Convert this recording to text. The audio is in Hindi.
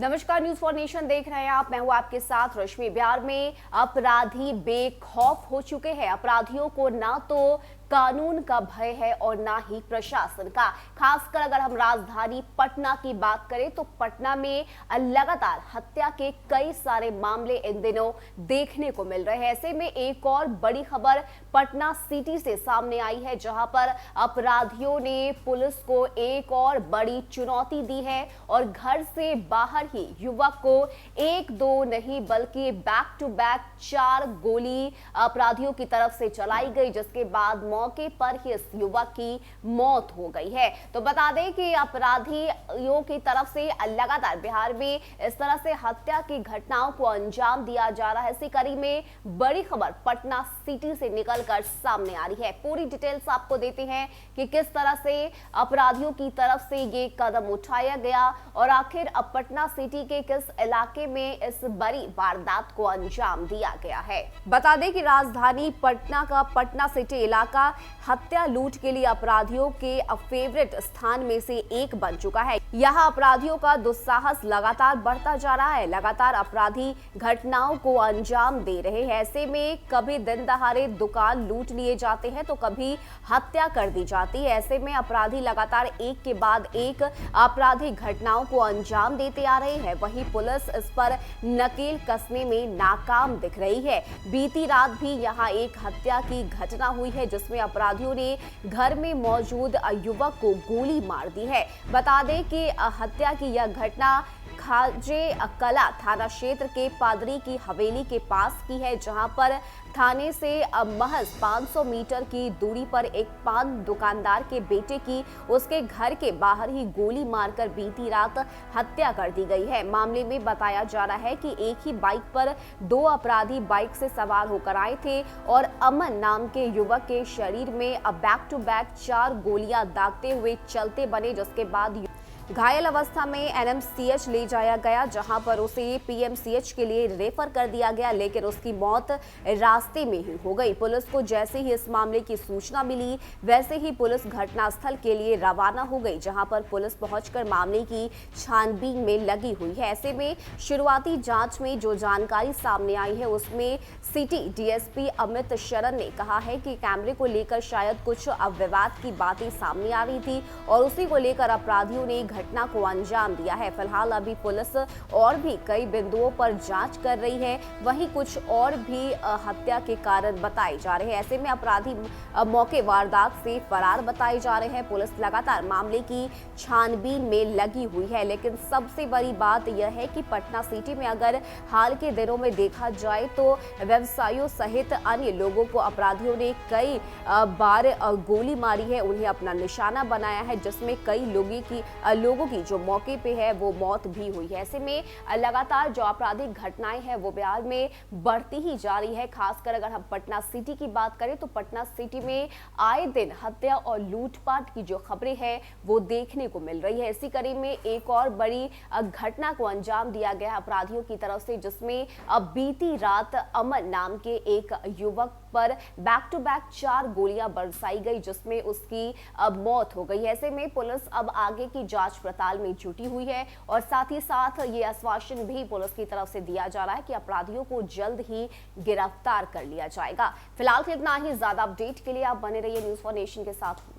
नमस्कार, न्यूज फॉर नेशन देख रहे हैं आप। मैं हूं आपके साथ रश्मि। बिहार में अपराधी बेखौफ हो चुके हैं। अपराधियों को ना तो कानून का भय है और ना ही प्रशासन का। खासकर अगर हम राजधानी पटना की बात करें तो पटना में लगातार हत्या के कई सारे मामले इन दिनों देखने को मिल रहे हैं। ऐसे में एक और बड़ी खबर पटना सिटी से सामने आई है, जहां पर अपराधियों ने पुलिस को एक और बड़ी चुनौती दी है और घर से बाहर ही युवक को एक दो नहीं बल्कि बैक टू बैक 4 गोली अपराधियों की तरफ से चलाई गई, जिसके बाद मौके पर ही इस युवक की मौत हो गई है। तो बता दें कि अपराधियों की तरफ से लगातार बिहार में इस तरह से हत्या की घटनाओं को अंजाम दिया जा रहा है। इसी कड़ी में बड़ी खबर पटना सिटी से निकलकर सामने आ रही है। पूरी डिटेल्स आपको देते हैं कि किस तरह से अपराधियों की तरफ से ये कदम उठाया गया और आखिर अब पटना सिटी के किस इलाके में इस बड़ी वारदात को अंजाम दिया गया है। बता दें कि राजधानी पटना का पटना सिटी इलाका हत्या लूट के लिए अपराधियों के फेवरेट स्थान में से एक बन चुका है। यहाँ अपराधियों का दुस्साहस लगातार बढ़ता जा रहा है। लगातार अपराधी घटनाओं को अंजाम दे रहे हैं। ऐसे में कभी दिन दहाड़े दुकान लूट लिए जाते हैं तो कभी हत्या कर दी जाती है। ऐसे में अपराधी लगातार एक के बाद एक आपराधिक घटनाओं को अंजाम देते आ रहे हैं। वहीं पुलिस इस पर नकेल कसने में नाकाम दिख रही है। बीती रात भी यहाँ एक हत्या की घटना हुई है, जिसमें अपराधियों ने घर में मौजूद युवक को गोली मार दी है। बता दें कि हत्या की यह घटना खाजे कला थाना क्षेत्र के पादरी की हवेली के पास की है, जहां पर थाने से महज 500 मीटर की दूरी पर एक पान दुकानदार के बेटे की उसके घर के बाहर ही गोली मारकर बीती रात हत्या कर दी गई है। मामले में बताया जा रहा है कि एक ही बाइक पर 2 अपराधी बाइक से सवार होकर आए थे और अमन नाम के युवक के शरीर में बैक टू बैक 4 गोलियां दागते हुए चलते बने, जिसके बाद घायल अवस्था में एनएमसीएच ले जाया गया, जहां पर उसे पीएमसीएच के लिए रेफर कर दिया गया, लेकिन उसकी मौत रास्ते में ही हो गई। पुलिस को जैसे ही इस मामले की सूचना मिली, वैसे ही पुलिस घटनास्थल के लिए रवाना हो गई, जहां पर पुलिस पहुंचकर मामले की छानबीन में लगी हुई है। ऐसे में शुरुआती जांच में जो जानकारी सामने आई है, उसमें सिटी डीएसपी अमित शरण ने कहा है कि कैमरे को लेकर शायद कुछ विवाद की बातें सामने आ रही थी और उसी को लेकर अपराधियों ने घटना को अंजाम दिया है। फिलहाल अभी पुलिस और भी कई बिंदुओं पर जांच कर रही है। वहीं कुछ और भी हत्या के कारण बताए जा रहे हैं। ऐसे में अपराधी मौके वारदात से फरार बताए जा रहे हैं। पुलिस लगातार मामले की छानबीन में लगी हुई है, लेकिन सबसे बड़ी बात यह है कि पटना सिटी में अगर हाल के दिनों में देखा जाए तो व्यवसायियों सहित अन्य लोगों को अपराधियों ने कई बार गोली मारी है, उन्हें अपना निशाना बनाया है, जिसमें कई लोगों की जो मौके पे है वो मौत भी हुई है। ऐसे में लगातार जो आपराधिक घटनाएं हैं वो बिहार में बढ़ती ही जा रही है। खासकर अगर हम पटना सिटी की बात करें तो पटना सिटी में आए दिन हत्या और लूटपाट की जो खबरें हैं वो देखने को मिल रही है। इसी कड़ी में एक और बड़ी घटना को अंजाम दिया गया अपराधियों की तरफ से, जिसमें अब बीती रात अमन नाम के एक युवक पर बैक टू बैक 4 गोलियां बरसाई गई, जिसमें उसकी अब मौत हो गई। ऐसे में पुलिस अब आगे की जांच पड़ताल में जुटी हुई है और साथ ही साथ ये आश्वासन भी पुलिस की तरफ से दिया जा रहा है कि अपराधियों को जल्द ही गिरफ्तार कर लिया जाएगा। फिलहाल इतना ही। ज्यादा अपडेट के लिए आप बने रहिए न्यूज फॉर नेशन के साथ।